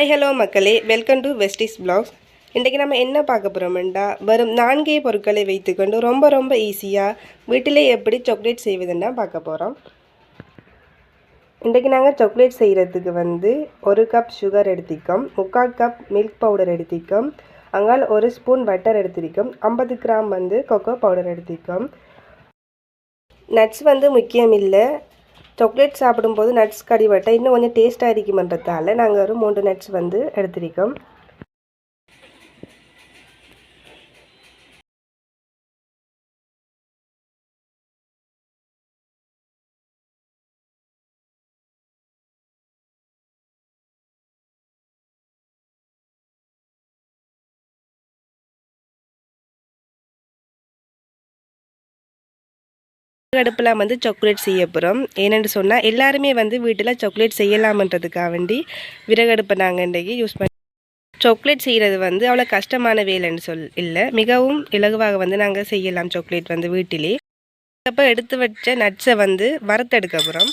Hi hello மக்களே, welcome to வெஸ்டிஸ் blocks. இன்றைக்கி நம்ம என்ன பார்க்க போகிறோம்னா, வெறும் 4 பொருட்களை வைத்துக்கொண்டு ரொம்ப ஈஸியாக வீட்டிலே எப்படி சாக்லேட் செய்வதுன்னா பார்க்க போகிறோம். இன்றைக்கி நாங்கள் சாக்லேட் செய்கிறதுக்கு 1 கப் சுகர் எடுத்திக்கோம், 3/4 கப் மில்க் பவுடர் எடுத்திக்கோம், அங்கால் 1 ஸ்பூன் பட்டர் எடுத்திருக்கோம், 50 கிராம் கொக்கோ பவுடர் எடுத்திக்கோம். நட்ஸ் முக்கியம் இல்லை, சாக்லேட் சாப்பிடும்போது நட்ஸ் கடிபட்டால் இன்னும் கொஞ்சம் டேஸ்ட்டாக இருக்குமன்றதால நாங்கள் ஒரு 3 நட்ஸ் எடுத்திருக்கோம். அடுப்பில் சாக்லேட் செய்ய போகிறோம். ஏனென்று சொன்னால் எல்லாருமே வீட்டில் சாக்லேட் செய்யலாமன்றதுக்காக வேண்டி விறகடுப்பை நாங்கள் இன்றைக்கி யூஸ் பண்ணி சாக்லேட் செய்கிறது அவ்வளோ கஷ்டமான வேலைன்னு இல்லை, மிகவும் இலகுவாக நாங்கள் செய்யலாம் சாக்லேட் வீட்டிலே. அப்போ எடுத்து வச்ச நட்ஸை வறுத்தெடுக்க போகிறோம்.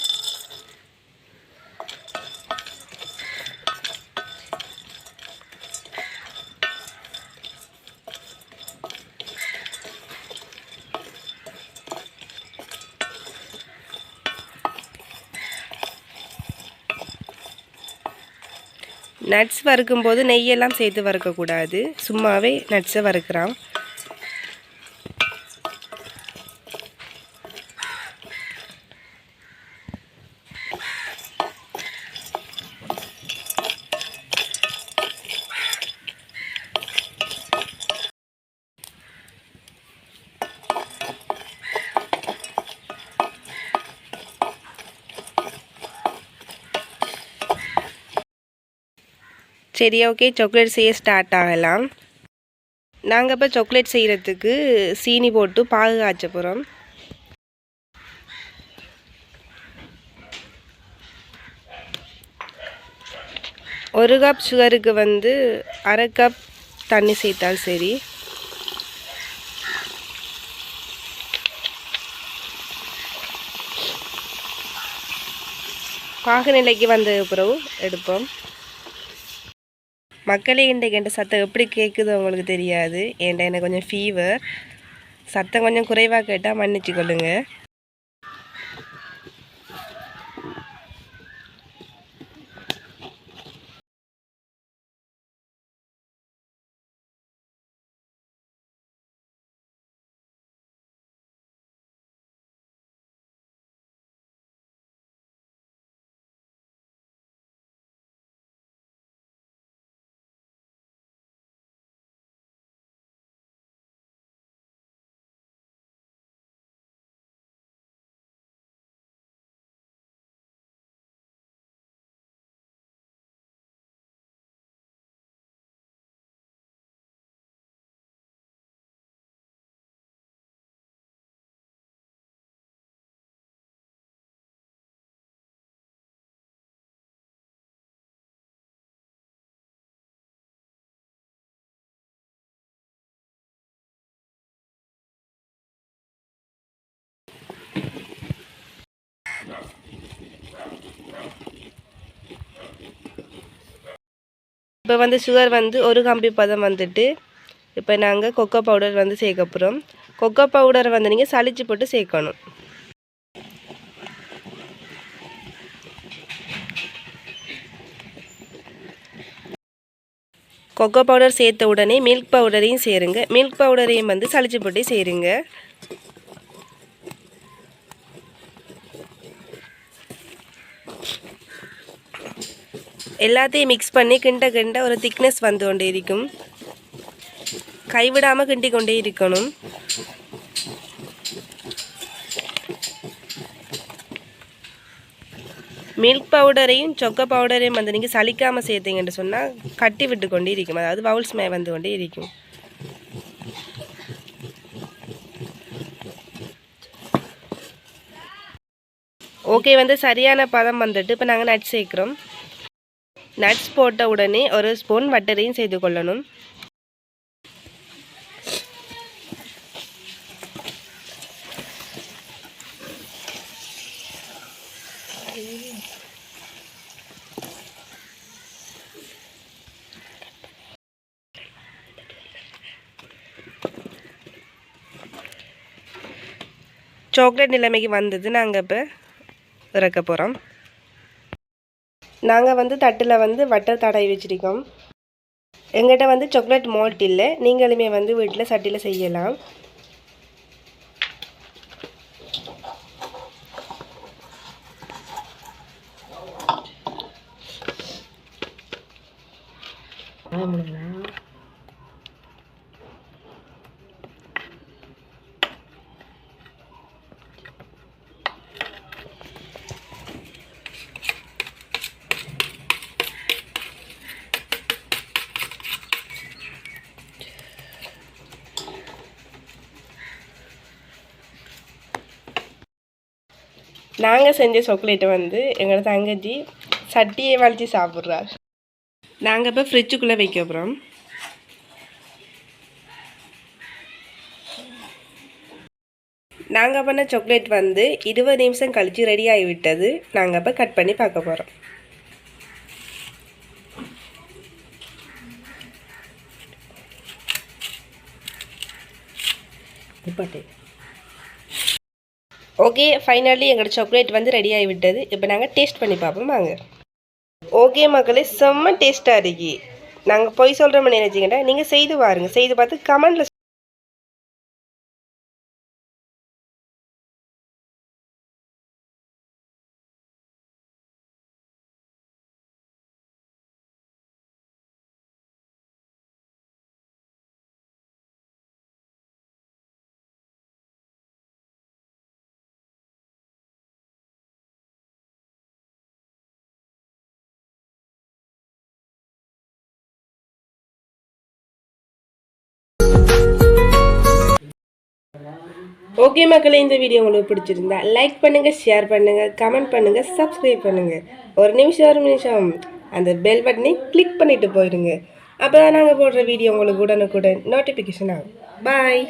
நட்ஸ் வறுக்கும்போது நெய்யெல்லாம் சேர்த்து வறுக்கக்கூடாது, சும்மாவே நட்ஸை வறுக்கிறோம். சரி, ஓகே, சாக்லேட் செய்ய ஸ்டார்ட் ஆகலாம். நாங்கள் இப்போ சாக்லேட் செய்கிறதுக்கு சீனி போட்டு பாகு காய்ச்ச போகிறோம். ஒரு கப் சுகருக்கு 1/2 கப் தண்ணி சேர்த்தால் சரி. பாகு நிலைக்கு வந்த பிறகு எடுப்போம். மக்களே, இன்றைக்கு சத்தம் எப்படி கேட்குது உங்களுக்கு தெரியாது, ஏன்டா எனக்கு கொஞ்சம் ஃபீவர், சத்தம் கொஞ்சம் குறைவாக கேட்டால் மன்னிச்சு கொள்ளுங்க. இப்போ சுகர் ஒரு கம்பி பதம் இப்போ நாங்கள் கொக்கோ பவுடர் சேர்க்க போகிறோம். கொக்கோ பவுடரை நீங்கள் சளிச்சு போட்டு சேர்க்கணும். கொக்கோ பவுடர் சேர்த்த உடனே மில்க் பவுடரையும் சேருங்க. மில்க் பவுடரையும் சளிச்சு போட்டு சேருங்க. எல்லாத்தையும் மிக்ஸ் பண்ணி கிண்ட ஒரு திக்னஸ் கொண்டே இருக்கும். கைவிடாமல் கிண்டி கொண்டே இருக்கணும். மில்க் பவுடரையும் சொக்கோ பவுடரையும் நீங்கள் சலிக்காமல் சேர்த்தீங்கன்னு சொன்னால் கட்டி விட்டு கொண்டே இருக்கும், அதாவது பவுல்ஸ் மே கொண்டே இருக்கும். ஓகே, சரியான பதம் இப்போ நாங்கள் நட்ஸ் சேர்க்குறோம். நட்ஸ் போட்ட உடனே 1 ஸ்பூன் பட்டரையும் சேர்த்து கொள்ளணும். சாக்லேட் நிலைமைக்கு வந்தது. நாங்கள் இப்போ இறக்க போகிறோம். நாங்கள் வந்து தட்டில் வந்து வட்டர் தடவி வச்சுருக்கோம். எங்கிட்ட வந்து சாக்லேட் மால்ட் இல்லை, நீங்களுமே வந்து வீட்டில் சட்டியில் செய்யலாம். நாங்கள் செஞ்ச சாக்லேட்டை வந்து எங்களோட தங்கச்சி சட்டியை வலிச்சு சாப்பிட்றார். நாங்கள் இப்போ ஃப்ரிட்ஜுக்குள்ளே வைக்க போகிறோம். நாங்கள் பண்ண சாக்லேட் வந்து 20 நிமிஷம் கழித்து ரெடி ஆகிவிட்டது. நாங்கள் இப்போ கட் பண்ணி பார்க்க போகிறோம். ஓகே, ஃபைனலி எங்களோட சாக்லேட் வந்து ரெடி ஆகிவிட்டது. இப்போ நாங்கள் டேஸ்ட் பண்ணி பார்ப்போம் வாங்க. ஓகே மக்களே, செம்ம டேஸ்ட்டாக இருக்கு. நாங்கள் போய் சொல்கிறோம்னு நினைச்சிங்கன்னா நீங்கள் செய்து பாருங்கள். செய்து பார்த்து கமெண்டில் ஓகே மக்களே, இந்த வீடியோ உங்களுக்கு பிடிச்சிருந்தா லைக் பண்ணுங்கள், ஷேர் பண்ணுங்கள், கமெண்ட் பண்ணுங்கள், சப்ஸ்கிரைப் பண்ணுங்கள். ஒரு நிமிஷம் அந்த பெல் பட்டனை கிளிக் பண்ணிவிட்டு போயிடுங்க. அப்போ தான் நாங்கள் போடுற வீடியோ உங்களுக்கு உடனுக்குடன் நோட்டிஃபிகேஷன் ஆகும். பாய்.